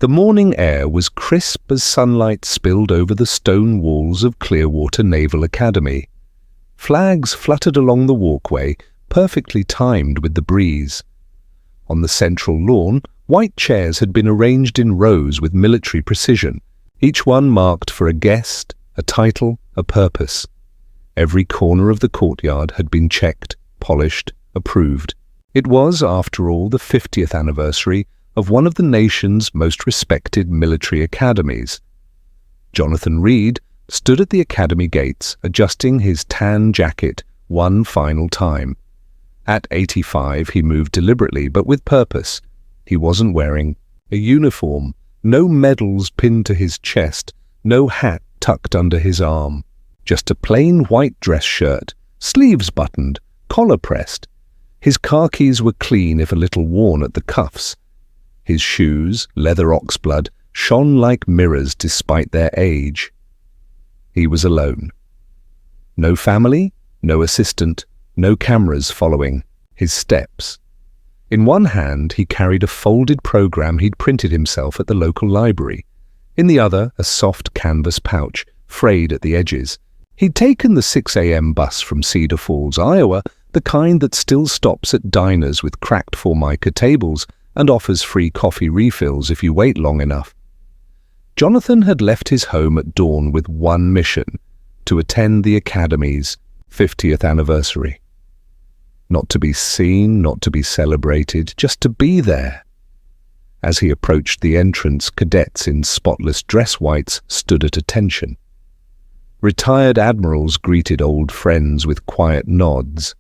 The morning air was crisp as sunlight spilled over the stone walls of Clearwater Naval Academy. Flags fluttered along the walkway, perfectly timed with the breeze. On the central lawn, white chairs had been arranged in rows with military precision, each one marked for a guest, a title, a purpose. Every corner of the courtyard had been checked, polished, approved. It was, after all, the 50th anniversary of one of the nation's most respected military academies. Jonathan Reed stood at the academy gates, adjusting his tan jacket one final time. At 85, he moved deliberately, but with purpose. He wasn't wearing a uniform, no medals pinned to his chest, no hat tucked under his arm. Just a plain white dress shirt, sleeves buttoned, collar pressed. His khakis were clean if a little worn at the cuffs. His shoes, leather oxblood, shone like mirrors despite their age. He was alone. No family, no assistant, no cameras following his steps. In one hand, he carried a folded program he'd printed himself at the local library. In the other, a soft canvas pouch, frayed at the edges. He'd taken the 6 a.m. bus from Cedar Falls, Iowa, the kind that still stops at diners with cracked Formica tables and offers free coffee refills if you wait long enough. Jonathan had left his home at dawn with one mission: to attend the Academy's 50th anniversary. Not to be seen, not to be celebrated, just to be there. As he approached the entrance, cadets in spotless dress whites stood at attention. Retired admirals greeted old friends with quiet nods.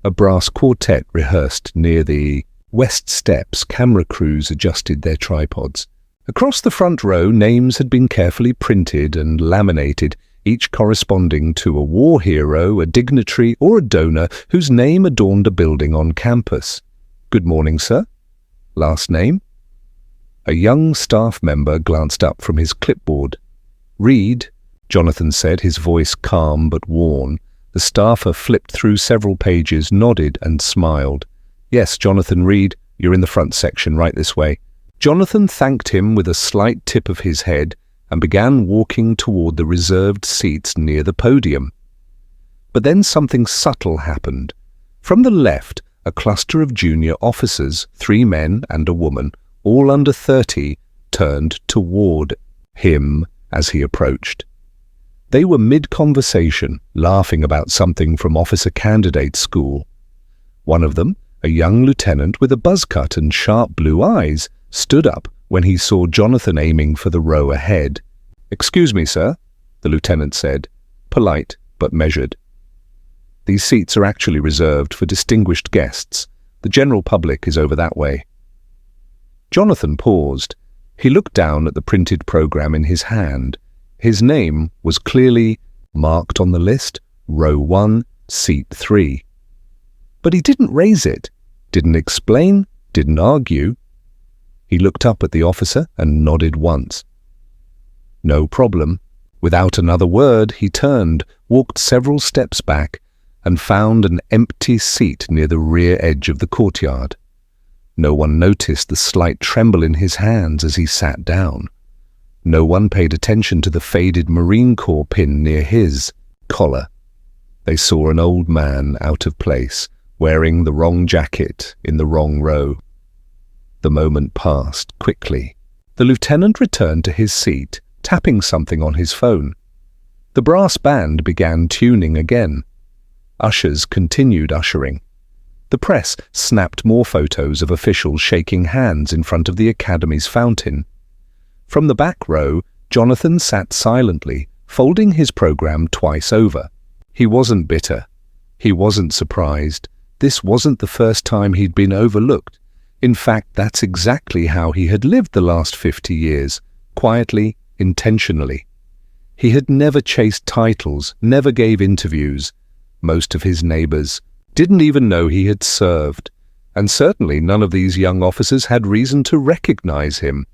A brass quartet rehearsed near the west steps. Camera crews adjusted their tripods. Across the front row, names had been carefully printed and laminated, each corresponding to a war hero, a dignitary, or a donor whose name adorned a building on campus. "Good morning, sir." "Last name?" A young staff member glanced up from his clipboard. "Reed," Jonathan said, his voice calm but worn. The staffer flipped through several pages, nodded, and smiled. "Yes, Jonathan Reed, you're in the front section, right this way." Jonathan thanked him with a slight tip of his head and began walking toward the reserved seats near the podium. But then something subtle happened. From the left, a cluster of junior officers, 3 men and a woman, all under 30, turned toward him as he approached. They were mid-conversation, laughing about something from officer candidate school. One of them, a young lieutenant with a buzz cut and sharp blue eyes, stood up when he saw Jonathan aiming for the row ahead. "Excuse me, sir," the lieutenant said, polite but measured. "These seats are actually reserved for distinguished guests. The general public is over that way." Jonathan paused. He looked down at the printed program in his hand. His name was clearly marked on the list, row 1, seat 3. But he didn't raise it, didn't explain, didn't argue. He looked up at the officer and nodded once. No problem. Without another word, he turned, walked several steps back, and found an empty seat near the rear edge of the courtyard. No one noticed the slight tremble in his hands as he sat down. No one paid attention to the faded Marine Corps pin near his collar. They saw an old man out of place, wearing the wrong jacket in the wrong row. The moment passed quickly. The lieutenant returned to his seat, tapping something on his phone. The brass band began tuning again. Ushers continued ushering. The press snapped more photos of officials shaking hands in front of the Academy's fountain. From the back row, Jonathan sat silently, folding his program twice over. He wasn't bitter. He wasn't surprised. This wasn't the first time he'd been overlooked. In fact, that's exactly how he had lived the last 50 years, quietly, intentionally. He had never chased titles, never gave interviews. Most of his neighbors didn't even know he had served, and certainly none of these young officers had reason to recognize him.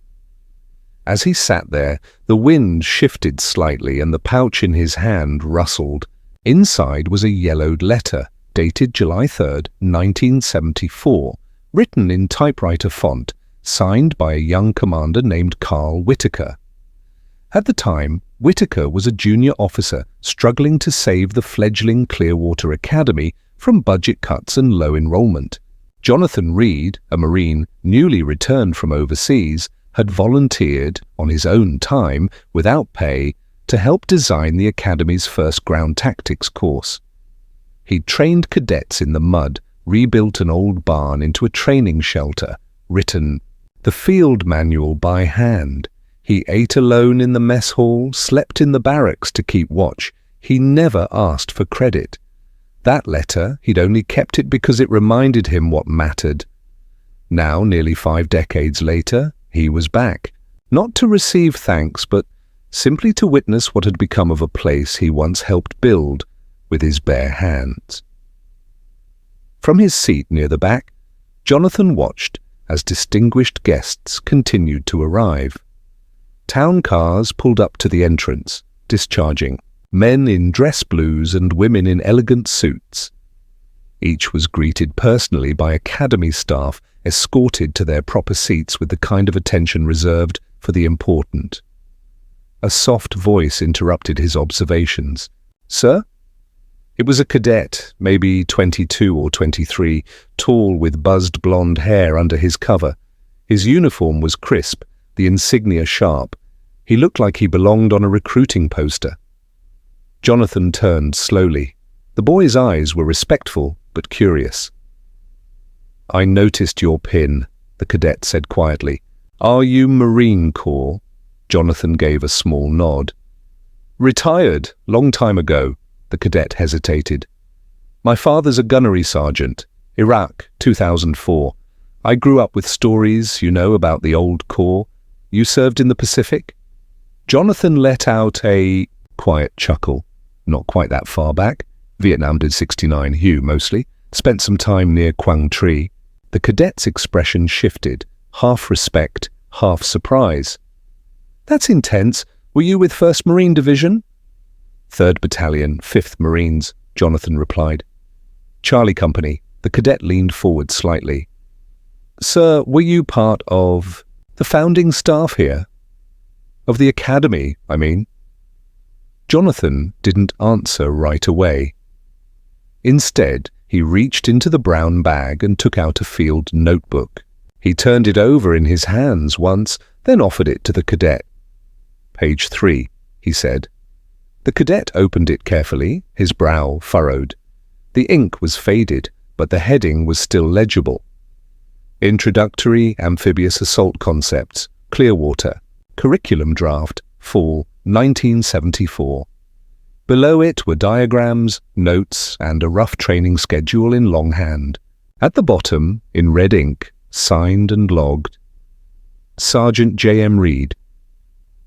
As he sat there, the wind shifted slightly and the pouch in his hand rustled. Inside was a yellowed letter, dated July 3rd, 1974, written in typewriter font, signed by a young commander named Carl Whitaker. At the time, Whitaker was a junior officer struggling to save the fledgling Clearwater Academy from budget cuts and low enrollment. Jonathan Reed, a Marine newly returned from overseas, had volunteered on his own time, without pay, to help design the Academy's first ground tactics course. He trained cadets in the mud, rebuilt an old barn into a training shelter, written the field manual by hand. He ate alone in the mess hall, slept in the barracks to keep watch. He never asked for credit. That letter, he'd only kept it because it reminded him what mattered. Now, nearly 5 decades later, he was back, not to receive thanks, but simply to witness what had become of a place he once helped build with his bare hands. From his seat near the back, Jonathan watched as distinguished guests continued to arrive. Town cars pulled up to the entrance, discharging, men in dress blues and women in elegant suits. Each was greeted personally by Academy staff, escorted to their proper seats with the kind of attention reserved for the important. A soft voice interrupted his observations. "Sir?" It was a cadet, maybe 22 or 23, tall with buzzed blonde hair under his cover. His uniform was crisp, the insignia sharp. He looked like he belonged on a recruiting poster. Jonathan turned slowly. The boy's eyes were respectful but curious. "I noticed your pin," the cadet said quietly. "Are you Marine Corps?" Jonathan gave a small nod. "Retired, long time ago," the cadet hesitated. "My father's a gunnery sergeant. Iraq, 2004. I grew up with stories, about the old Corps. You served in the Pacific?" Jonathan let out a quiet chuckle. Not quite that far back. Vietnam did 69, Hugh mostly. Spent some time near Quang Tri. The cadet's expression shifted, half respect, half surprise. "That's intense. Were you with 1st Marine Division?" 3rd Battalion, 5th Marines, Jonathan replied. "Charlie Company." The cadet leaned forward slightly. "Sir, were you part of the founding staff here? Of the Academy, I mean?" Jonathan didn't answer right away. Instead, he reached into the brown bag and took out a field notebook. He turned it over in his hands once, then offered it to the cadet. "Page 3, he said. The cadet opened it carefully, his brow furrowed. The ink was faded, but the heading was still legible. Introductory Amphibious Assault Concepts, Clearwater, Curriculum Draft, Fall 1974. Below it were diagrams, notes, and a rough training schedule in longhand. At the bottom, in red ink, signed and logged, Sergeant J.M. Reed.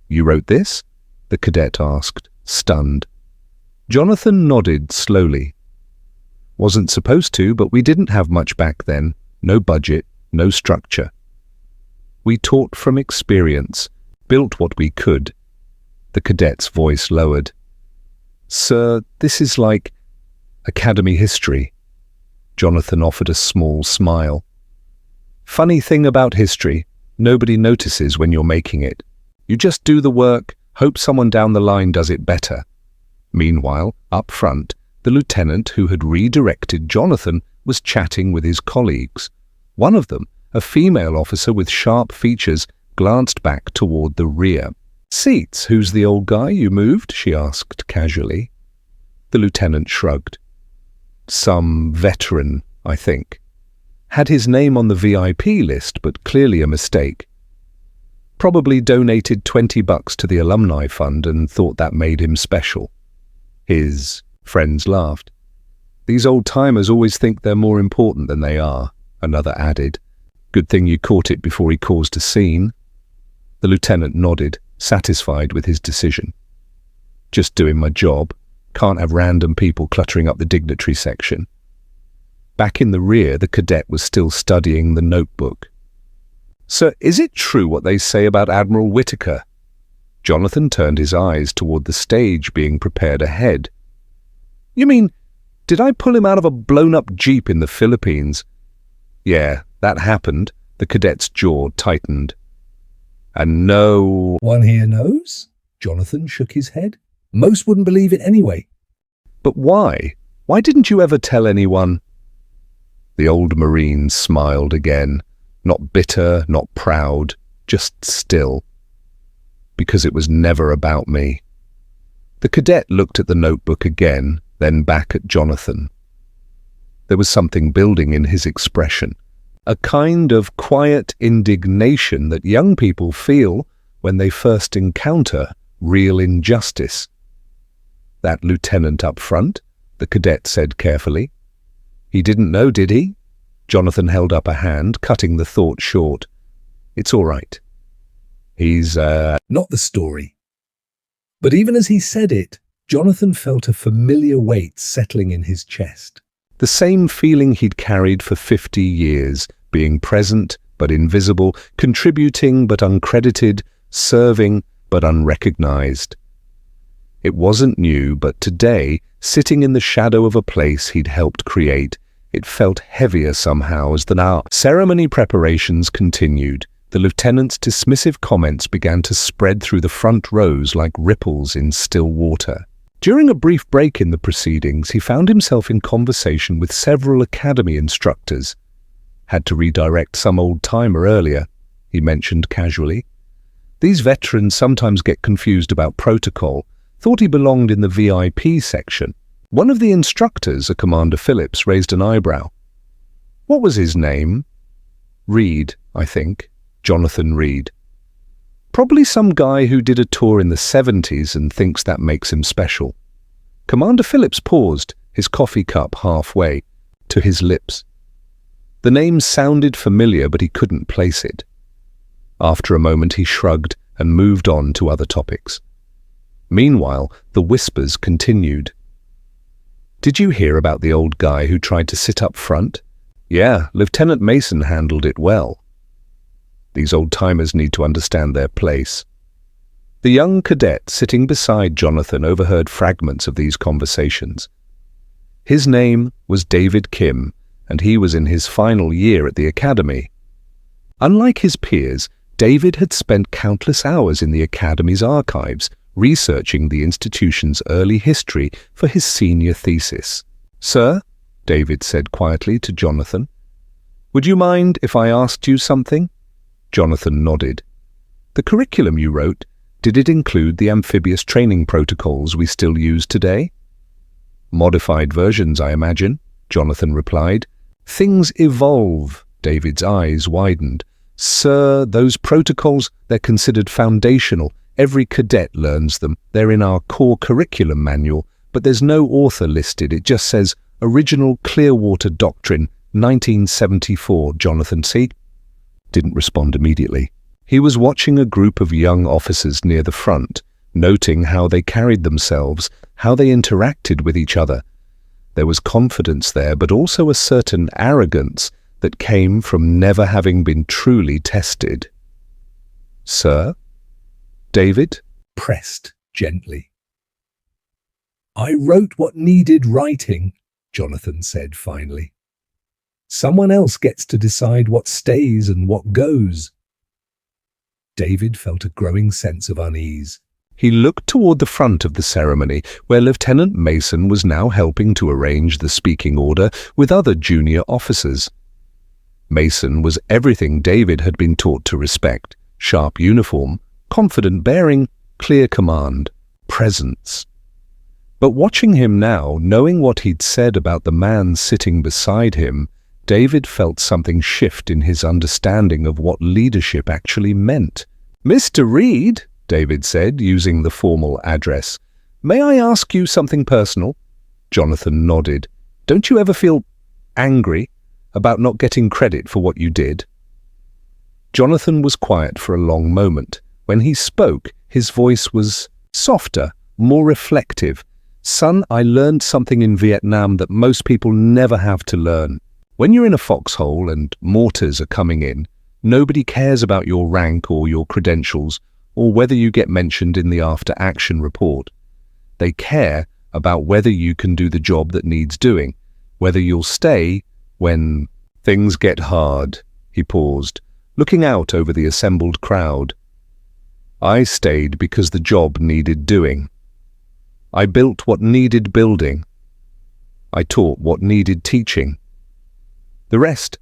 "You wrote this?" the cadet asked, stunned. Jonathan nodded slowly. "Wasn't supposed to, but we didn't have much back then. No budget, no structure. We taught from experience, built what we could." The cadet's voice lowered. "Sir, this is like Academy history." Jonathan offered a small smile. "Funny thing about history, nobody notices when you're making it. You just do the work, hope someone down the line does it better." Meanwhile, up front, the lieutenant who had redirected Jonathan was chatting with his colleagues. One of them, a female officer with sharp features, glanced back toward the rear. "Seats, who's the old guy you moved?" she asked casually. The lieutenant shrugged. "Some veteran, I think. Had his name on the VIP list, but clearly a mistake. Probably donated $20 to the alumni fund and thought that made him special." His friends laughed. "These old-timers always think they're more important than they are," another added. "Good thing you caught it before he caused a scene." The lieutenant nodded, satisfied with his decision. "Just doing my job. Can't have random people cluttering up the dignitary section." Back in the rear, the cadet was still studying the notebook. "Sir, is it true what they say about Admiral Whitaker?" Jonathan turned his eyes toward the stage being prepared ahead. "You mean, did I pull him out of a blown-up jeep in the Philippines?" "Yeah, that happened. The cadet's jaw tightened. And no one here knows? Jonathan shook his head. Most wouldn't believe it anyway. But why? Why didn't you ever tell anyone? The old Marine smiled again, not bitter, not proud, just still. Because it was never about me. The cadet looked at the notebook again, then back at Jonathan. There was something building in his expression, a kind of quiet indignation that young people feel when they first encounter real injustice. That lieutenant up front, the cadet said carefully. He didn't know, did he? Jonathan held up a hand, cutting the thought short. It's all right. He's, not the story. But even as he said it, Jonathan felt a familiar weight settling in his chest. The same feeling he'd carried for 50 years, being present but invisible, contributing but uncredited, serving but unrecognized. It wasn't new, but today, sitting in the shadow of a place he'd helped create, it felt heavier somehow as our ceremony preparations continued. The lieutenant's dismissive comments began to spread through the front rows like ripples in still water. During a brief break in the proceedings, he found himself in conversation with several academy instructors. Had to redirect some old-timer earlier, he mentioned casually. These veterans sometimes get confused about protocol, thought he belonged in the VIP section. One of the instructors, a Commander Phillips, raised an eyebrow. What was his name? Reed, I think. Jonathan Reed. Probably some guy who did a tour in the 70s and thinks that makes him special. Commander Phillips paused, his coffee cup halfway, to his lips. The name sounded familiar, but he couldn't place it. After a moment he shrugged and moved on to other topics. Meanwhile, the whispers continued. Did you hear about the old guy who tried to sit up front? Yeah, Lieutenant Mason handled it well. These old-timers need to understand their place. The young cadet sitting beside Jonathan overheard fragments of these conversations. His name was David Kim, and he was in his final year at the academy. Unlike his peers, David had spent countless hours in the academy's archives, researching the institution's early history for his senior thesis. Sir, David said quietly to Jonathan, would you mind if I asked you something? Jonathan nodded. The curriculum you wrote, did it include the amphibious training protocols we still use today? Modified versions, I imagine, Jonathan replied. Things evolve, David's eyes widened. Sir, those protocols, they're considered foundational. Every cadet learns them. They're in our core curriculum manual, but there's no author listed. It just says, Original Clearwater Doctrine, 1974, Jonathan C. Didn't respond immediately. He was watching a group of young officers near the front, noting how they carried themselves, how they interacted with each other. There was confidence there, but also a certain arrogance that came from never having been truly tested. Sir? David pressed gently. I wrote what needed writing, Jonathan said finally. Someone else gets to decide what stays and what goes. David felt a growing sense of unease. He looked toward the front of the ceremony, where Lieutenant Mason was now helping to arrange the speaking order with other junior officers. Mason was everything David had been taught to respect: sharp uniform, confident bearing, clear command, presence. But watching him now, knowing what he'd said about the man sitting beside him, David felt something shift in his understanding of what leadership actually meant. Mr. Reed, David said, using the formal address, may I ask you something personal? Jonathan nodded. Don't you ever feel angry about not getting credit for what you did? Jonathan was quiet for a long moment. When he spoke, his voice was softer, more reflective. Son, I learned something in Vietnam that most people never have to learn. When you're in a foxhole and mortars are coming in, nobody cares about your rank or your credentials or whether you get mentioned in the after-action report. They care about whether you can do the job that needs doing, whether you'll stay when things get hard. He paused. looking out over the assembled crowd. I stayed because the job needed doing. I built what needed building. I taught what needed teaching. The rest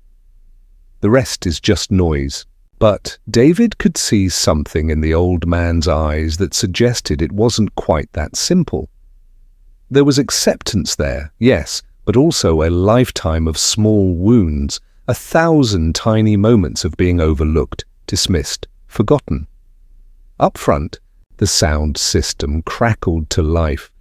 is just noise. But David could see something in the old man's eyes that suggested it wasn't quite that simple. There was acceptance there, yes, but also a lifetime of small wounds, 1,000 tiny moments of being overlooked, dismissed, forgotten. Up front, the sound system crackled to life.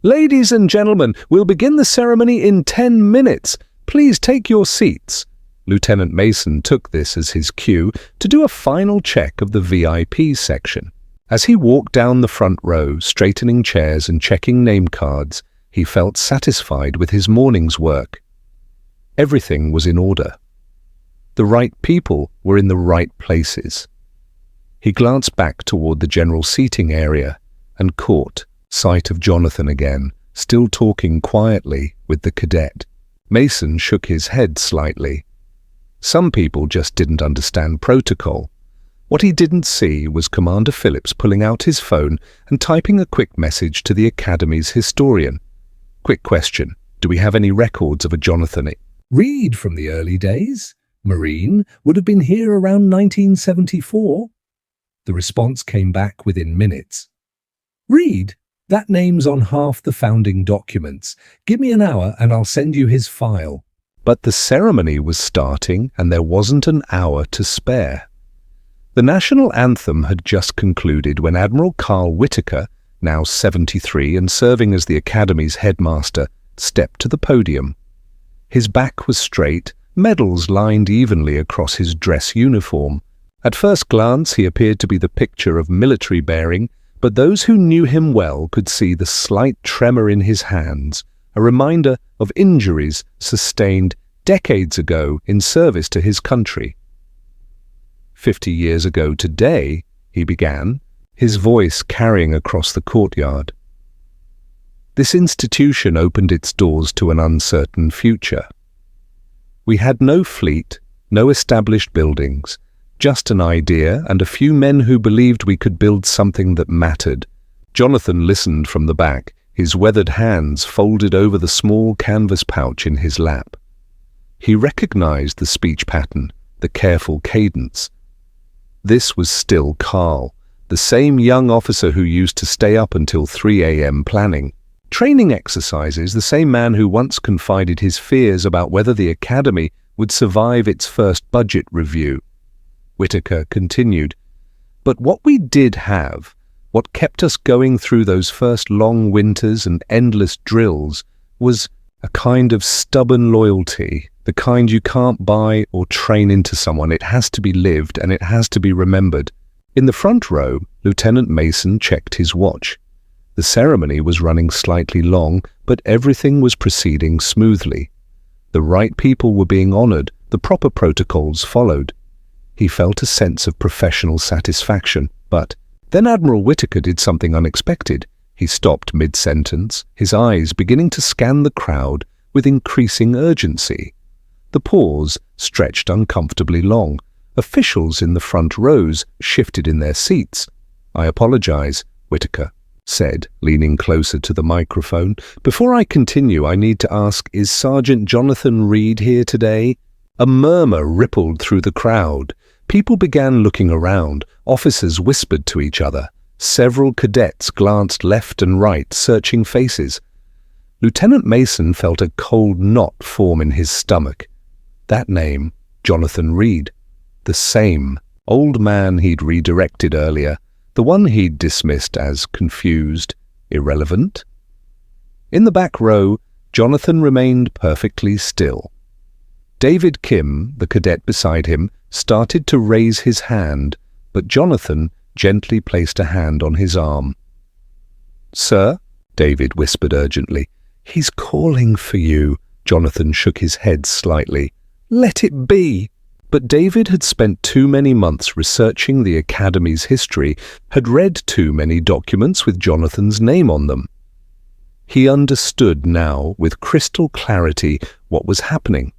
"Ladies and gentlemen, we'll begin the ceremony in 10 minutes. Please take your seats." Lieutenant Mason took this as his cue to do a final check of the VIP section. As he walked down the front row, straightening chairs and checking name cards, he felt satisfied with his morning's work. Everything was in order. The right people were in the right places. He glanced back toward the general seating area and caught sight of Jonathan again, still talking quietly with the cadet. Mason shook his head slightly. Some people just didn't understand protocol. What he didn't see was Commander Phillips pulling out his phone and typing a quick message to the Academy's historian. "Quick question. Do we have any records of a Jonathan Reed from the early days? Marine, would have been here around 1974. The response came back within minutes. "Reed? That name's on half the founding documents. Give me an hour and I'll send you his file." But the ceremony was starting and there wasn't an hour to spare. The national anthem had just concluded when Admiral Carl Whittaker, now 73 and serving as the Academy's headmaster, stepped to the podium. His back was straight, medals lined evenly across his dress uniform. At first glance he appeared to be the picture of military bearing, but those who knew him well could see the slight tremor in his hands, a reminder of injuries sustained decades ago in service to his country. 50 years ago today, he began, his voice carrying across the courtyard. This institution opened its doors to an uncertain future. We had no fleet, no established buildings, just an idea and a few men who believed we could build something that mattered. Jonathan listened from the back, his weathered hands folded over the small canvas pouch in his lap. He recognized the speech pattern, the careful cadence. This was still Carl, the same young officer who used to stay up until 3 a.m. planning training exercises, the same man who once confided his fears about whether the Academy would survive its first budget review. Whittaker continued, "But what we did have, what kept us going through those first long winters and endless drills, was a kind of stubborn loyalty, the kind you can't buy or train into someone. It has to be lived and it has to be remembered." In the front row, Lieutenant Mason checked his watch. The ceremony was running slightly long, but everything was proceeding smoothly. The right people were being honored, the proper protocols followed. He felt a sense of professional satisfaction, but then Admiral Whittaker did something unexpected. He stopped mid-sentence, his eyes beginning to scan the crowd with increasing urgency. The pause stretched uncomfortably long. Officials in the front rows shifted in their seats. "I apologize," Whittaker said, leaning closer to the microphone. "Before I continue, I need to ask, is Sergeant Jonathan Reed here today?" A murmur rippled through the crowd. People began looking around. Officers whispered to each other. Several cadets glanced left and right, searching faces. Lieutenant Mason felt a cold knot form in his stomach. That name, Jonathan Reed. The same old man he'd redirected earlier, the one he'd dismissed as confused, irrelevant. In the back row, Jonathan remained perfectly still. David Kim, the cadet beside him, started to raise his hand, but Jonathan gently placed a hand on his arm. "Sir?" David whispered urgently. "He's calling for you." Jonathan shook his head slightly. "Let it be." But David had spent too many months researching the Academy's history, had read too many documents with Jonathan's name on them. He understood now, with crystal clarity, what was happening.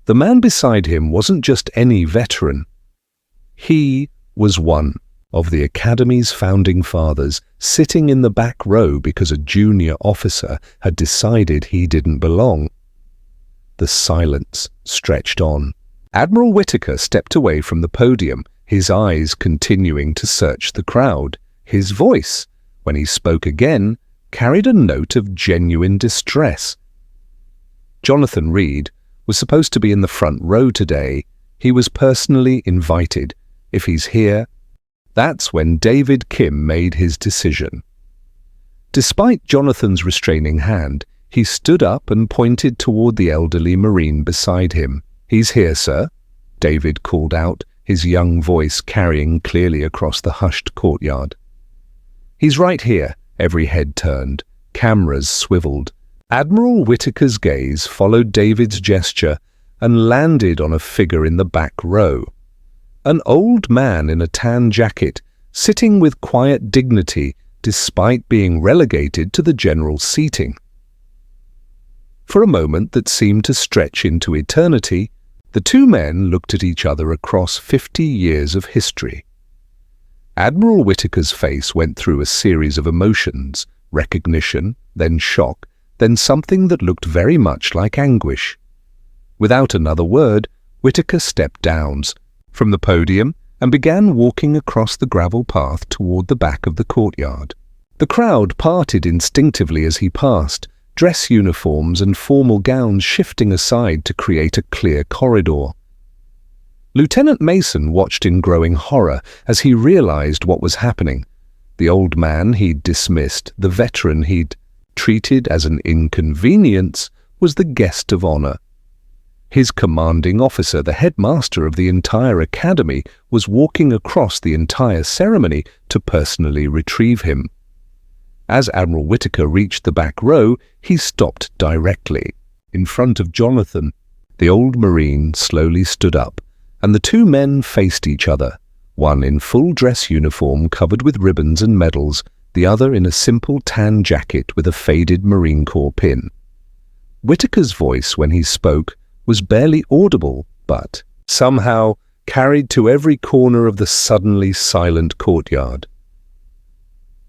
The man beside him wasn't just any veteran. He was one of the Academy's founding fathers, sitting in the back row because a junior officer had decided he didn't belong. The silence stretched on. Admiral Whittaker stepped away from the podium, his eyes continuing to search the crowd. His voice, when he spoke again, carried a note of genuine distress. Jonathan Reed was supposed to be in the front row today. He was personally invited. If he's here, that's when David Kim made his decision. Despite Jonathan's restraining hand, he stood up and pointed toward the elderly Marine beside him. "He's here, sir," David called out, his young voice carrying clearly across the hushed courtyard. "He's right here." Every head turned. Cameras swiveled. Admiral Whittaker's gaze followed David's gesture and landed on a figure in the back row. An old man in a tan jacket, sitting with quiet dignity despite being relegated to the general seating. For a moment that seemed to stretch into eternity, the two men looked at each other across 50 years of history. Admiral Whittaker's face went through a series of emotions, recognition, then shock, then something that looked very much like anguish. Without another word, Whittaker stepped down from the podium and began walking across the gravel path toward the back of the courtyard. The crowd parted instinctively as he passed, dress uniforms and formal gowns shifting aside to create a clear corridor. Lieutenant Mason watched in growing horror as he realized what was happening. The old man he'd dismissed, the veteran he'd treated as an inconvenience, was the guest of honor. His commanding officer, the headmaster of the entire academy, was walking across the entire ceremony to personally retrieve him. As Admiral Whittaker reached the back row, he stopped directly in front of Jonathan. The old Marine slowly stood up, and the two men faced each other, one in full dress uniform covered with ribbons and medals, the other in a simple tan jacket with a faded Marine Corps pin. Whittaker's voice, when he spoke, was barely audible, but somehow carried to every corner of the suddenly silent courtyard.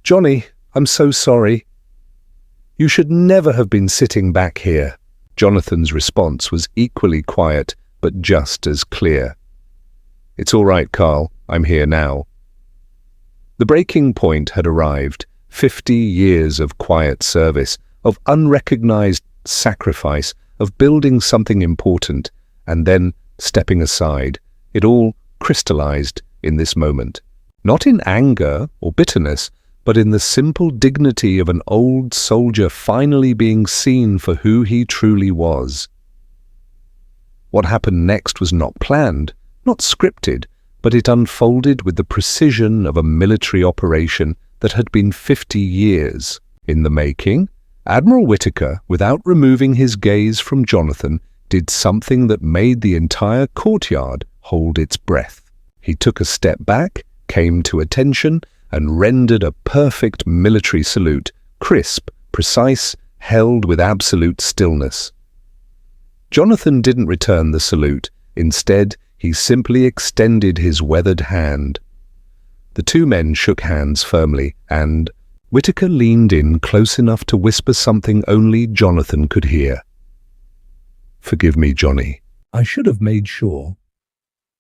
"Johnny, I'm so sorry. You should never have been sitting back here." Jonathan's response was equally quiet, but just as clear. "It's all right, Carl. I'm here now." The breaking point had arrived. 50 years of quiet service, of unrecognized sacrifice, of building something important, and then stepping aside. It all crystallized in this moment. Not in anger or bitterness, but in the simple dignity of an old soldier finally being seen for who he truly was. What happened next was not planned, not scripted, but it unfolded with the precision of a military operation that had been 50 years in the making. Admiral Whittaker, without removing his gaze from Jonathan, did something that made the entire courtyard hold its breath. He took a step back, came to attention, and rendered a perfect military salute, crisp, precise, held with absolute stillness. Jonathan didn't return the salute. Instead, he simply extended his weathered hand. The two men shook hands firmly, and Whittaker leaned in close enough to whisper something only Jonathan could hear. "Forgive me, Johnny. I should have made sure."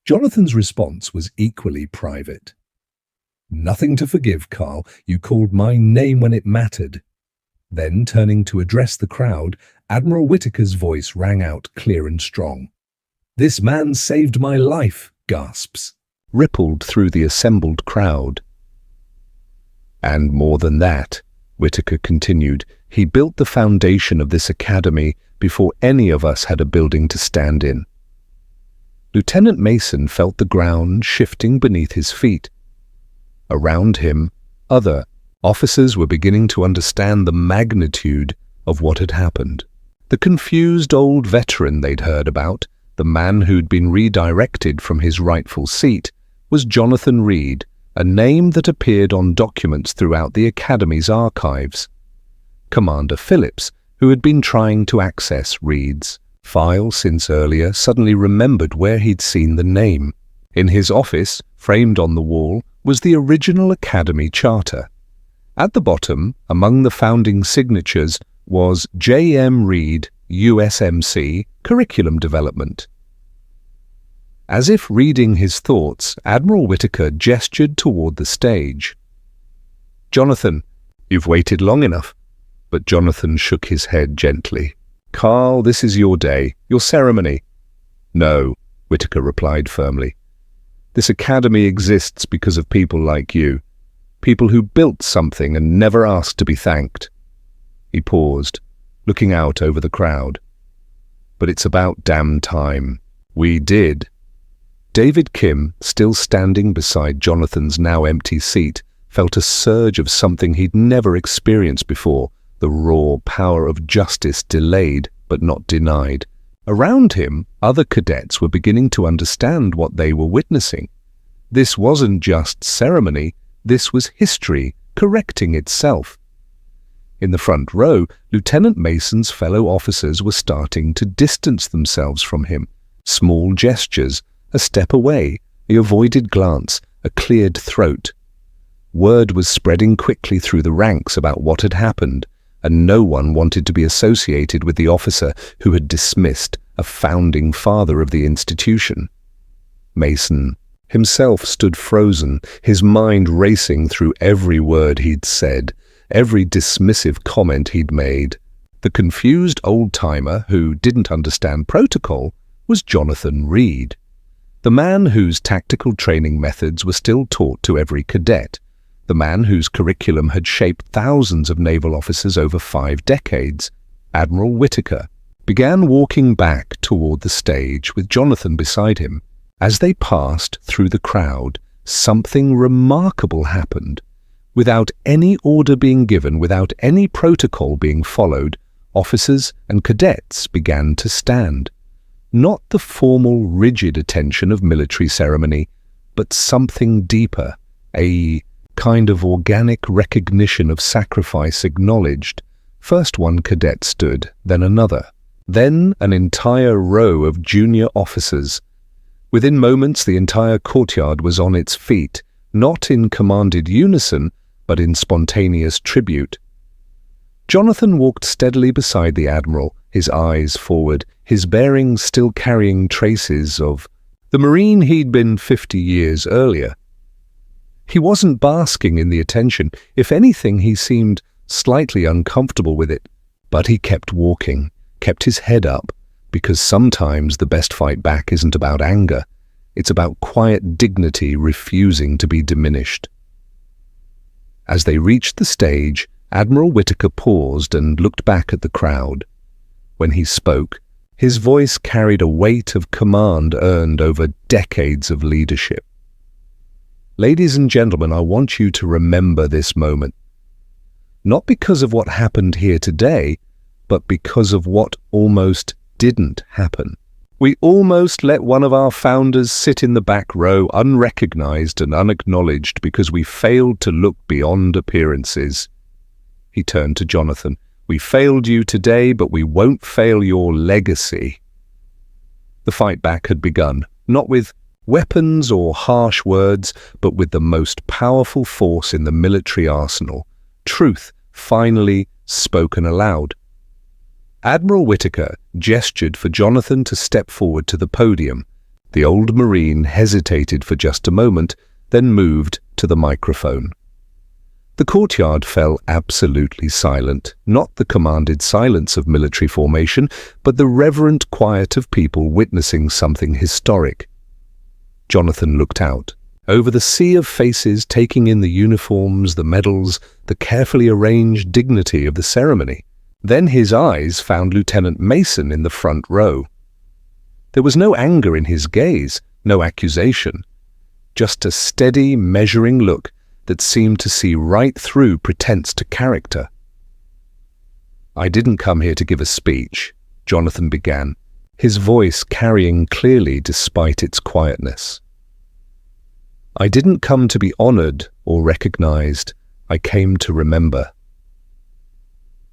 Jonathan's response was equally private. "Nothing to forgive, Carl. You called my name when it mattered." Then, turning to address the crowd, Admiral Whittaker's voice rang out clear and strong. "This man saved my life," gasps rippled through the assembled crowd. "And more than that," Whittaker continued, "he built the foundation of this academy before any of us had a building to stand in." Lieutenant Mason felt the ground shifting beneath his feet. Around him, other officers were beginning to understand the magnitude of what had happened. The confused old veteran they'd heard about, the man who'd been redirected from his rightful seat, was Jonathan Reed, a name that appeared on documents throughout the Academy's archives. Commander Phillips, who had been trying to access Reed's file since earlier, suddenly remembered where he'd seen the name. In his office, framed on the wall, was the original Academy Charter. At the bottom, among the founding signatures, was J.M. Reed, USMC, Curriculum Development. As if reading his thoughts, Admiral Whittaker gestured toward the stage. "Jonathan, you've waited long enough." But Jonathan shook his head gently. "Carl, this is your day, your ceremony." "No," Whittaker replied firmly. "This academy exists because of people like you. People who built something and never asked to be thanked." He paused, looking out over the crowd. "But it's about damn time. We did." David Kim, still standing beside Jonathan's now empty seat, felt a surge of something he'd never experienced before, the raw power of justice delayed but not denied. Around him, other cadets were beginning to understand what they were witnessing. This wasn't just ceremony, this was history correcting itself. In the front row, Lieutenant Mason's fellow officers were starting to distance themselves from him. Small gestures, a step away, the avoided glance, a cleared throat. Word was spreading quickly through the ranks about what had happened, and no one wanted to be associated with the officer who had dismissed a founding father of the institution. Mason himself stood frozen, his mind racing through every word he'd said, every dismissive comment he'd made. The confused old-timer who didn't understand protocol was Jonathan Reed, the man whose tactical training methods were still taught to every cadet, the man whose curriculum had shaped thousands of naval officers over 5 decades. Admiral Whittaker began walking back toward the stage with Jonathan beside him. As they passed through the crowd, something remarkable happened. Without any order being given, without any protocol being followed, officers and cadets began to stand. Not the formal, rigid attention of military ceremony, but something deeper, a kind of organic recognition of sacrifice acknowledged. First one cadet stood, then another, then an entire row of junior officers. Within moments, the entire courtyard was on its feet, not in commanded unison, but in spontaneous tribute. Jonathan walked steadily beside the Admiral, his eyes forward, his bearing still carrying traces of the Marine he'd been 50 years earlier. He wasn't basking in the attention. If anything, he seemed slightly uncomfortable with it. But he kept walking, kept his head up, because sometimes the best fight back isn't about anger. It's about quiet dignity refusing to be diminished. As they reached the stage, Admiral Whittaker paused and looked back at the crowd. When he spoke, his voice carried a weight of command earned over decades of leadership. "Ladies and gentlemen, I want you to remember this moment. Not because of what happened here today, but because of what almost didn't happen. We almost let one of our founders sit in the back row unrecognized and unacknowledged because we failed to look beyond appearances." He turned to Jonathan. "We failed you today, but we won't fail your legacy." The fight back had begun, not with weapons or harsh words, but with the most powerful force in the military arsenal, truth finally spoken aloud. Admiral Whittaker gestured for Jonathan to step forward to the podium. The old Marine hesitated for just a moment, then moved to the microphone. The courtyard fell absolutely silent, not the commanded silence of military formation, but the reverent quiet of people witnessing something historic. Jonathan looked out, over the sea of faces, taking in the uniforms, the medals, the carefully arranged dignity of the ceremony. Then his eyes found Lieutenant Mason in the front row. There was no anger in his gaze, no accusation, just a steady, measuring look that seemed to see right through pretense to character. "I didn't come here to give a speech," Jonathan began, his voice carrying clearly despite its quietness. "I didn't come to be honored or recognized. I came to remember."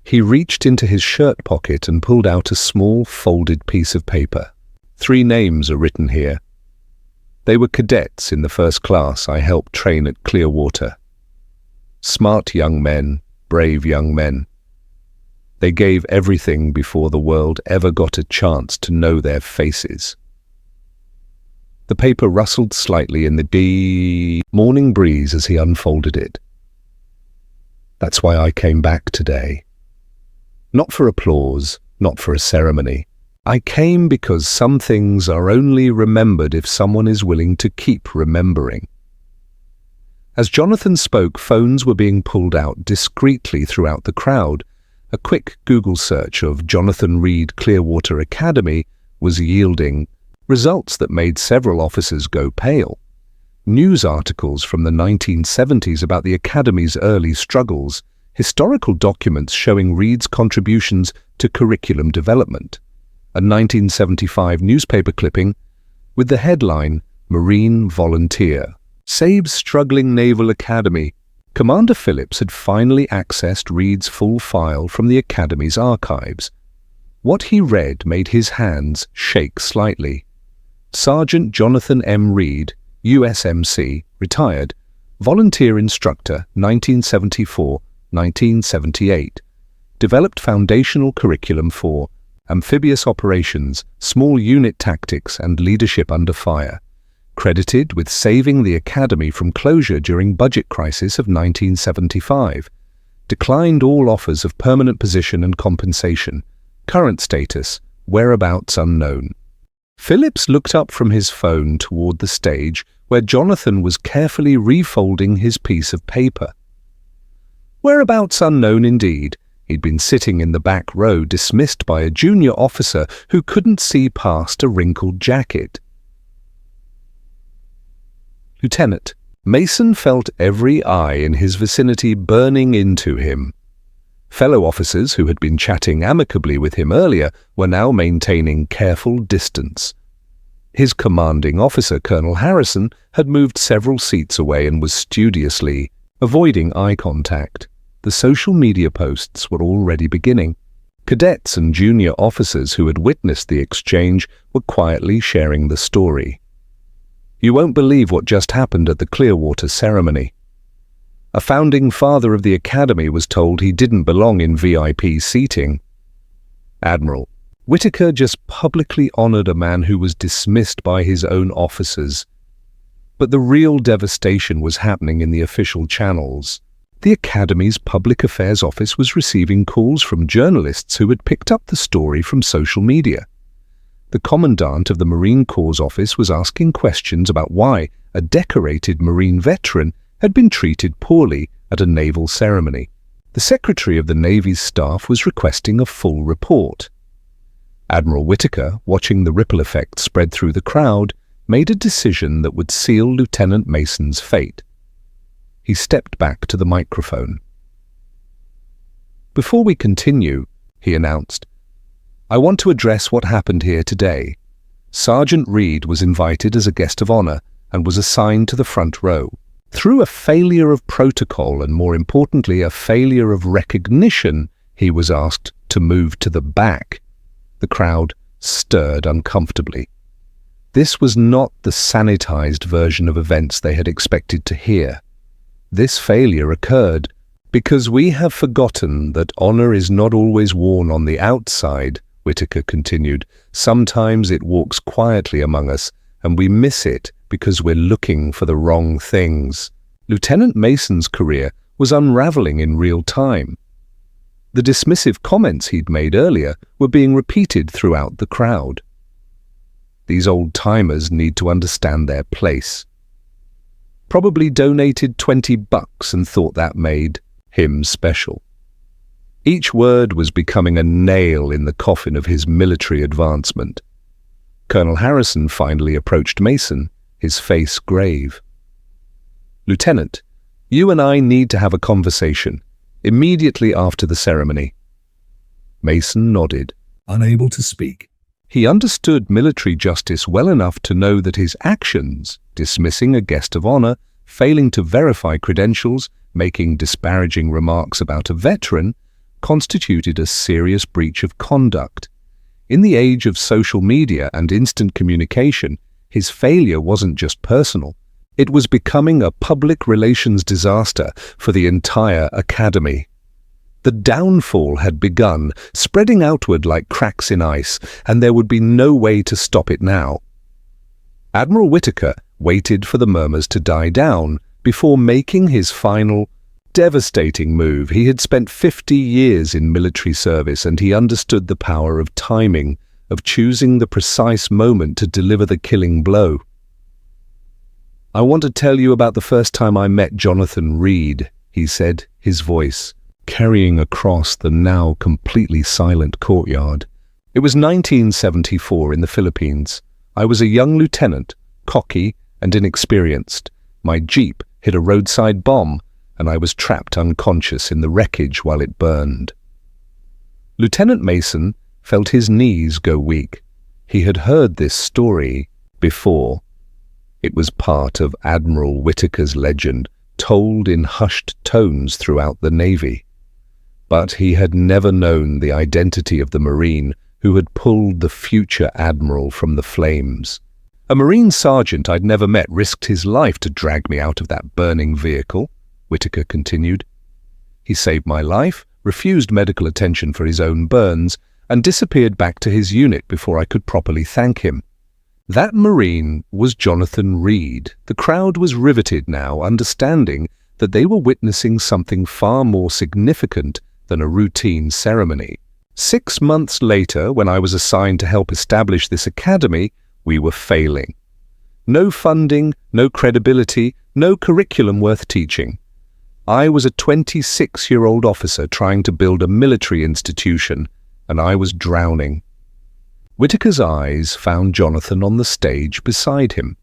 He reached into his shirt pocket and pulled out a small folded piece of paper. 3 names are written here. They were cadets in the first class I helped train at Clearwater. Smart young men, brave young men. They gave everything before the world ever got a chance to know their faces. The paper rustled slightly in the morning breeze as he unfolded it. That's why I came back today. Not for applause, not for a ceremony. I came because some things are only remembered if someone is willing to keep remembering. As Jonathan spoke, phones were being pulled out discreetly throughout the crowd. A quick Google search of Jonathan Reed Clearwater Academy was yielding results that made several officers go pale. News articles from the 1970s about the Academy's early struggles, historical documents showing Reed's contributions to curriculum development, a 1975 newspaper clipping with the headline, "Marine Volunteer Saves Struggling Naval Academy." Commander Phillips had finally accessed Reed's full file from the Academy's archives. What he read made his hands shake slightly. Sergeant Jonathan M. Reed, USMC, retired, volunteer instructor, 1974-1978, developed foundational curriculum for amphibious operations, small unit tactics, and leadership under fire. Credited with saving the Academy from closure during budget crisis of 1975. Declined all offers of permanent position and compensation. Current status, whereabouts unknown. Phillips looked up from his phone toward the stage where Jonathan was carefully refolding his piece of paper. Whereabouts unknown indeed. He'd been sitting in the back row, dismissed by a junior officer who couldn't see past a wrinkled jacket. Lieutenant, Mason felt every eye in his vicinity burning into him. Fellow officers who had been chatting amicably with him earlier were now maintaining careful distance. His commanding officer, Colonel Harrison, had moved several seats away and was studiously avoiding eye contact. The social media posts were already beginning. Cadets and junior officers who had witnessed the exchange were quietly sharing the story. You won't believe what just happened at the Clearwater ceremony. A founding father of the Academy was told he didn't belong in VIP seating. Admiral Whitaker just publicly honored a man who was dismissed by his own officers. But the real devastation was happening in the official channels. The Academy's Public Affairs Office was receiving calls from journalists who had picked up the story from social media. The Commandant of the Marine Corps office was asking questions about why a decorated Marine veteran had been treated poorly at a naval ceremony. The Secretary of the Navy's staff was requesting a full report. Admiral Whitaker, watching the ripple effect spread through the crowd, made a decision that would seal Lieutenant Mason's fate. He stepped back to the microphone. "Before we continue," he announced, "I want to address what happened here today. Sergeant Reed was invited as a guest of honor and was assigned to the front row. Through a failure of protocol and, more importantly, a failure of recognition, he was asked to move to the back." The crowd stirred uncomfortably. This was not the sanitized version of events they had expected to hear. This failure occurred because we have forgotten that honor is not always worn on the outside, Whitaker continued. Sometimes it walks quietly among us, and we miss it because we're looking for the wrong things. Lieutenant Mason's career was unraveling in real time. The dismissive comments he'd made earlier were being repeated throughout the crowd. These old-timers need to understand their place. Probably donated $20 and thought that made him special. Each word was becoming a nail in the coffin of his military advancement. Colonel Harrison finally approached Mason, his face grave. "Lieutenant, you and I need to have a conversation, immediately after the ceremony." Mason nodded, unable to speak. He understood military justice well enough to know that his actions, dismissing a guest of honor, failing to verify credentials, making disparaging remarks about a veteran, constituted a serious breach of conduct. In the age of social media and instant communication, His failure wasn't just personal. It was becoming a public relations disaster for the entire academy. The downfall had begun, spreading outward like cracks in ice, and there would be no way to stop it now. Admiral Whittaker waited for the murmurs to die down before making his final, devastating move. He had spent 50 years in military service, and he understood the power of timing, of choosing the precise moment to deliver the killing blow. "I want to tell you about the first time I met Jonathan Reed," he said, his voice carrying across the now completely silent courtyard. "It was 1974 in the Philippines. I was a young lieutenant, cocky and inexperienced. My jeep hit a roadside bomb, and I was trapped unconscious in the wreckage while it burned." Lieutenant Mason felt his knees go weak. He had heard this story before. It was part of Admiral Whittaker's legend, told in hushed tones throughout the Navy. But he had never known the identity of the Marine who had pulled the future admiral from the flames. "A Marine sergeant I'd never met risked his life to drag me out of that burning vehicle," Whittaker continued. "He saved my life, refused medical attention for his own burns, and disappeared back to his unit before I could properly thank him. That Marine was Jonathan Reed." The crowd was riveted now, understanding that they were witnessing something far more significant than a routine ceremony. 6 months later, when I was assigned to help establish this academy, we were failing. No funding, no credibility, no curriculum worth teaching. I was a 26-year-old officer trying to build a military institution, and I was drowning. Whittaker's eyes found Jonathan on the stage beside him.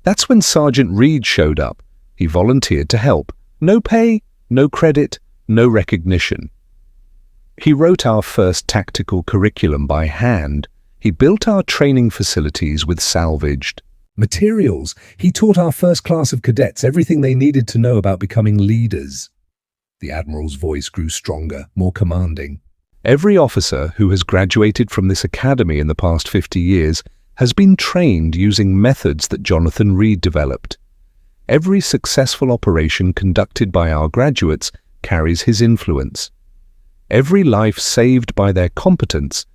That's when Sergeant Reed showed up. He volunteered to help. No pay, no credit, no recognition. He wrote our first tactical curriculum by hand. He built our training facilities with salvaged materials. He taught our first class of cadets everything they needed to know about becoming leaders. The Admiral's voice grew stronger, more commanding. Every officer who has graduated from this academy in the past 50 years has been trained using methods that Jonathan Reed developed. Every successful operation conducted by our graduates carries his influence. Every life saved by their competence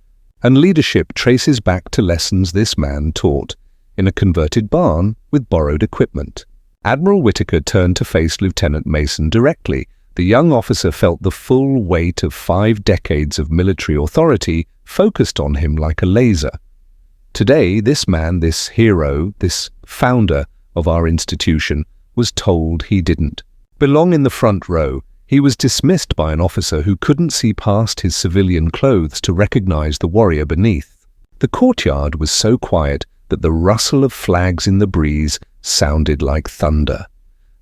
and leadership traces back to lessons this man taught in a converted barn with borrowed equipment. Admiral Whittaker turned to face Lieutenant Mason directly. The young officer felt the full weight of 5 decades of military authority focused on him like a laser. Today, this man, this hero, this founder of our institution, was told he didn't belong in the front row. He was dismissed by an officer who couldn't see past his civilian clothes to recognize the warrior beneath. The courtyard was so quiet that the rustle of flags in the breeze sounded like thunder.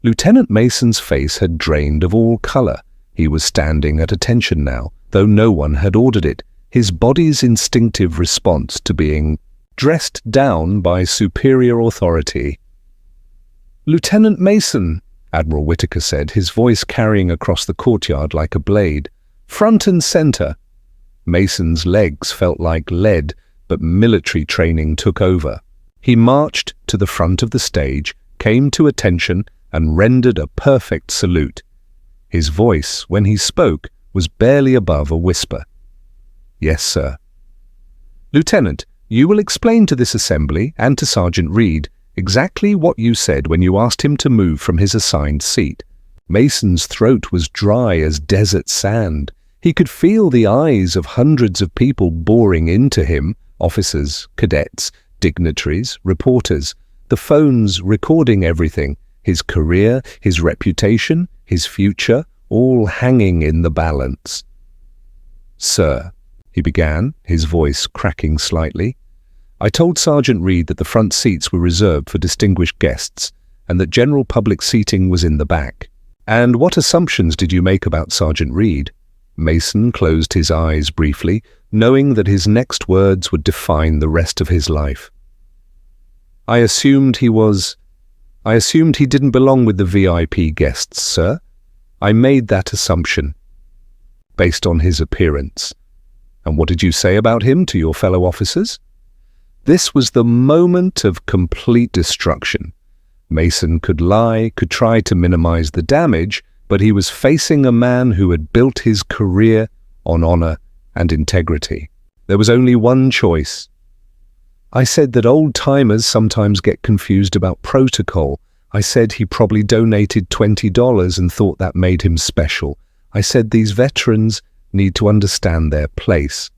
Lieutenant Mason's face had drained of all color. He was standing at attention now, though no one had ordered it, his body's instinctive response to being dressed down by superior authority. "Lieutenant Mason," Admiral Whittaker said, his voice carrying across the courtyard like a blade. "Front and center." Mason's legs felt like lead, but military training took over. He marched to the front of the stage, came to attention, and rendered a perfect salute. His voice, when he spoke, was barely above a whisper. "Yes, sir." "Lieutenant, you will explain to this assembly and to Sergeant Reed exactly what you said when you asked him to move from his assigned seat." Mason's throat was dry as desert sand. He could feel the eyes of hundreds of people boring into him, officers, cadets, dignitaries, reporters, the phones recording everything, his career, his reputation, his future, all hanging in the balance. "Sir," he began, his voice cracking slightly, "I told Sergeant Reed that the front seats were reserved for distinguished guests and that general public seating was in the back. And what assumptions did you make about Sergeant Reed?" Mason closed his eyes briefly, knowing that his next words would define the rest of his life. I assumed he didn't belong with the VIP guests, sir. I made that assumption based on his appearance." "And what did you say about him to your fellow officers?" This was the moment of complete destruction. Mason could lie, could try to minimize the damage, but he was facing a man who had built his career on honor and integrity. There was only one choice. I said that old-timers sometimes get confused about protocol. I said he probably donated $20 and thought that made him special. I said these veterans need to understand their place.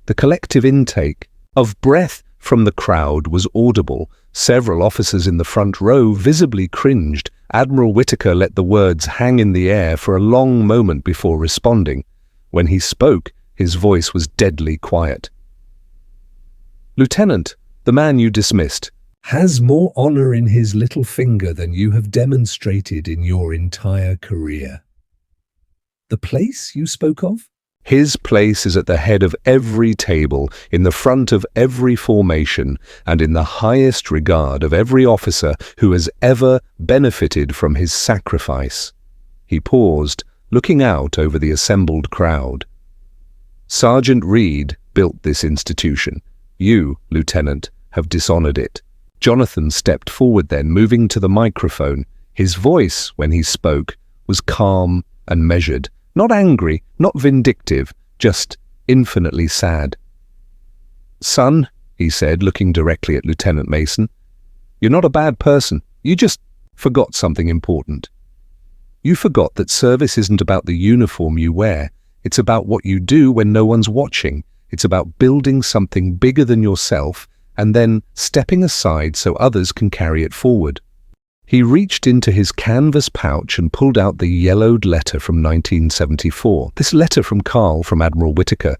The collective intake of breath from the crowd was audible. Several officers in the front row visibly cringed. Admiral Whitaker let the words hang in the air for a long moment before responding. When he spoke, his voice was deadly quiet. "Lieutenant, the man you dismissed has more honor in his little finger than you have demonstrated in your entire career." The place you spoke of? His place is at the head of every table, in the front of every formation, and in the highest regard of every officer who has ever benefited from his sacrifice. He paused, looking out over the assembled crowd. Sergeant Reed built this institution. You, Lieutenant, have dishonored it. Jonathan stepped forward then, moving to the microphone. His voice, when he spoke, was calm and measured. Not angry, not vindictive, just infinitely sad. "Son," he said, looking directly at Lieutenant Mason, "you're not a bad person. You just forgot something important. You forgot that service isn't about the uniform you wear. It's about what you do when no one's watching. It's about building something bigger than yourself and then stepping aside so others can carry it forward." He reached into his canvas pouch and pulled out the yellowed letter from 1974. This letter from Carl from Admiral Whitaker.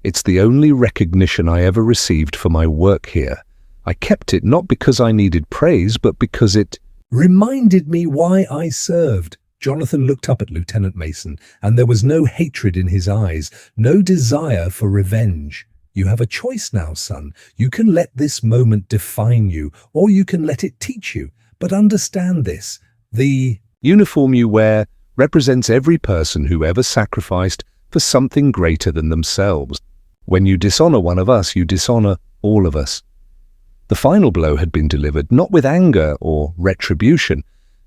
"It's the only recognition I ever received for my work here. I kept it not because I needed praise, but because it reminded me why I served." Jonathan looked up at Lieutenant Mason, and there was no hatred in his eyes, no desire for revenge. "You have a choice now, son. You can let this moment define you, or you can let it teach you. But understand this, the uniform you wear represents every person who ever sacrificed for something greater than themselves. When you dishonor one of us, you dishonor all of us." The final blow had been delivered not with anger or retribution,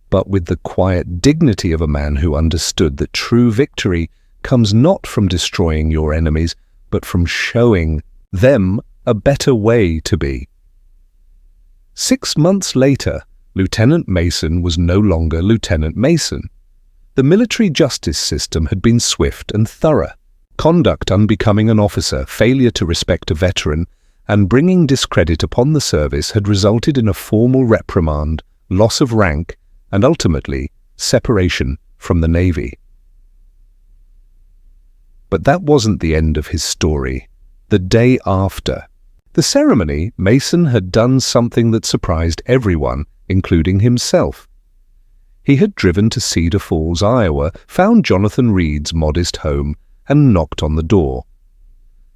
but with the quiet dignity of a man who understood that true victory comes not from destroying your enemies, but from showing them a better way to be. 6 months later, Lieutenant Mason was no longer Lieutenant Mason. The military justice system had been swift and thorough. Conduct unbecoming an officer, failure to respect a veteran, and bringing discredit upon the service had resulted in a formal reprimand, loss of rank, and ultimately separation from the Navy. But that wasn't the end of his story. The day after the ceremony, Mason had done something that surprised everyone, including himself. He had driven to Cedar Falls, Iowa, found Jonathan Reed's modest home, and knocked on the door.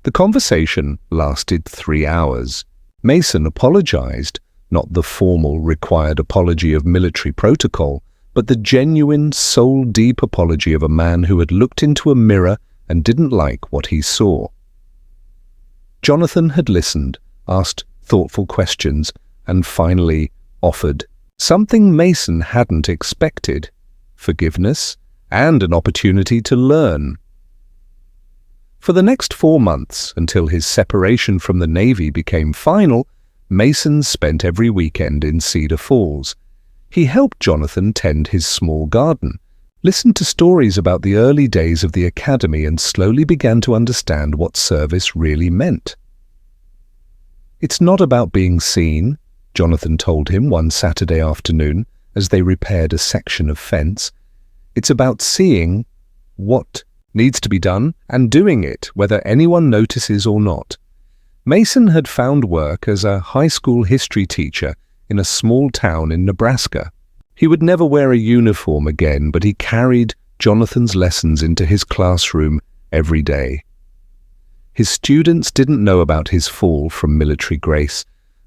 The conversation lasted 3 hours. Mason apologized, not the formal required apology of military protocol, but the genuine, soul-deep apology of a man who had looked into a mirror and didn't like what he saw. Jonathan had listened, asked thoughtful questions, and finally offered something Mason hadn't expected: forgiveness and an opportunity to learn. For the next 4 months, until his separation from the Navy became final, Mason spent every weekend in Cedar Falls. He helped Jonathan tend his small garden, listened to stories about the early days of the academy, and slowly began to understand what service really meant. "It's not about being seen," Jonathan told him one Saturday afternoon as they repaired a section of fence. "It's about seeing what needs to be done and doing it, whether anyone notices or not." Mason had found work as a high school history teacher in a small town in Nebraska. He would never wear a uniform again, but he carried Jonathan's lessons into his classroom every day. His students didn't know about his fall from military grace,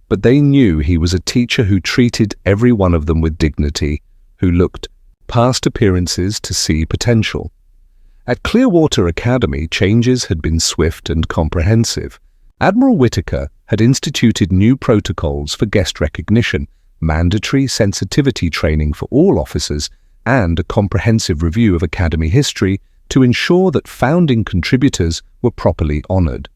but they knew he was a teacher who treated every one of them with dignity, who looked past appearances to see potential. At Clearwater Academy, changes had been swift and comprehensive. Admiral Whitaker had instituted new protocols for guest recognition, mandatory sensitivity training for all officers, and a comprehensive review of academy history to ensure that founding contributors were properly honored.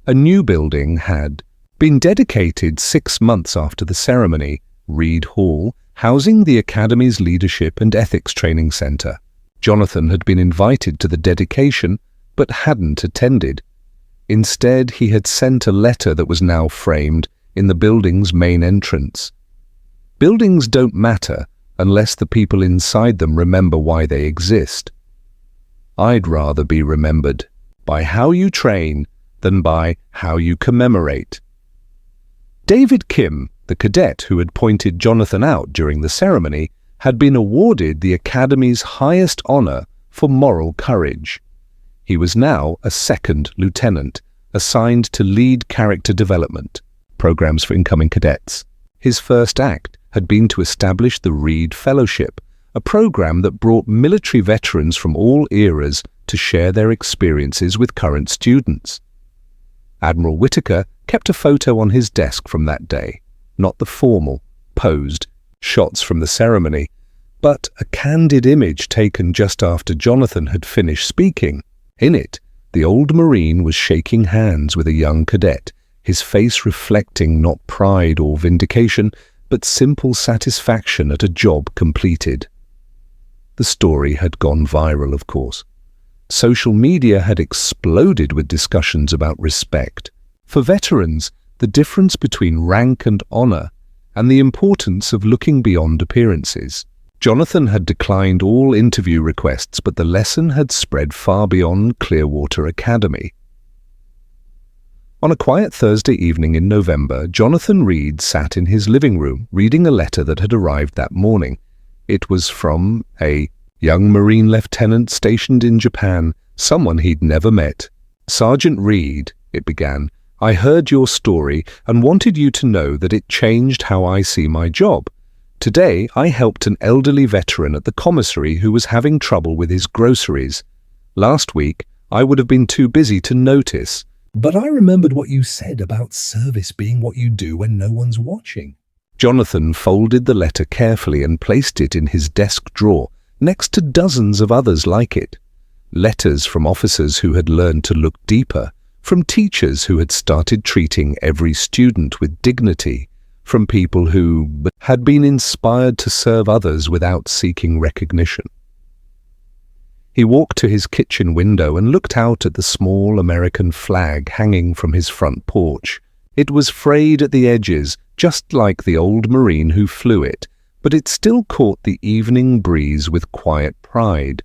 A new building had been dedicated 6 months after the ceremony, Reed Hall, housing the Academy's Leadership and Ethics Training Center. Jonathan had been invited to the dedication, but hadn't attended. Instead, he had sent a letter that was now framed in the building's main entrance. Buildings don't matter unless the people inside them remember why they exist. I'd rather be remembered by how you train than by how you commemorate. David Kim, the cadet who had pointed Jonathan out during the ceremony, had been awarded the Academy's highest honor for moral courage. He was now a second lieutenant, assigned to lead character development programs for incoming cadets. His first act had been to establish the Reed Fellowship, a program that brought military veterans from all eras to share their experiences with current students. Admiral Whitaker kept a photo on his desk from that day, not the formal, posed shots from the ceremony, but a candid image taken just after Jonathan had finished speaking. In it, the old Marine was shaking hands with a young cadet, his face reflecting not pride or vindication, but simple satisfaction at a job completed. The story had gone viral, of course. Social media had exploded with discussions about respect. For veterans, the difference between rank and honor, and the importance of looking beyond appearances. Jonathan had declined all interview requests, but the lesson had spread far beyond Clearwater Academy. On a quiet Thursday evening in November, Jonathan Reed sat in his living room reading a letter that had arrived that morning. It was from a young Marine lieutenant stationed in Japan, someone he'd never met. "Sergeant Reed," it began, "I heard your story and wanted you to know that it changed how I see my job. Today, I helped an elderly veteran at the commissary who was having trouble with his groceries. Last week, I would have been too busy to notice. But I remembered what you said about service being what you do when no one's watching." Jonathan folded the letter carefully and placed it in his desk drawer, next to dozens of others like it. Letters from officers who had learned to look deeper, from teachers who had started treating every student with dignity, from people who had been inspired to serve others without seeking recognition. He walked to his kitchen window and looked out at the small American flag hanging from his front porch. It was frayed at the edges, just like the old Marine who flew it, but it still caught the evening breeze with quiet pride.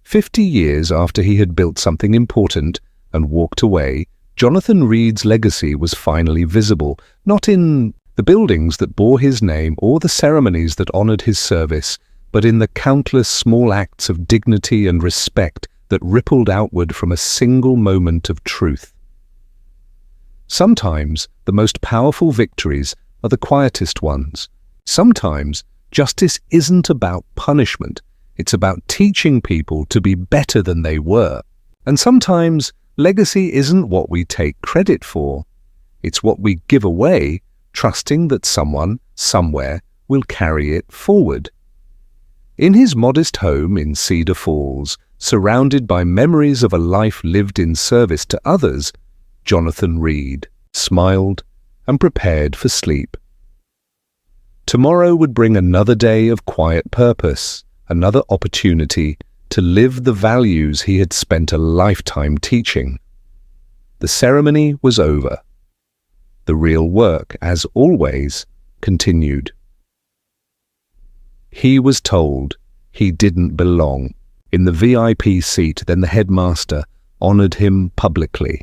50 years after he had built something important and walked away, Jonathan Reed's legacy was finally visible, not in the buildings that bore his name or the ceremonies that honored his service, but in the countless small acts of dignity and respect that rippled outward from a single moment of truth. Sometimes the most powerful victories are the quietest ones. Sometimes justice isn't about punishment, it's about teaching people to be better than they were. And sometimes legacy isn't what we take credit for, it's what we give away, trusting that someone, somewhere, will carry it forward. In his modest home in Cedar Falls, surrounded by memories of a life lived in service to others, Jonathan Reed smiled and prepared for sleep. Tomorrow would bring another day of quiet purpose, another opportunity to live the values he had spent a lifetime teaching. The ceremony was over. The real work, as always, continued. He was told he didn't belong in the VIP seat, then the headmaster honored him publicly.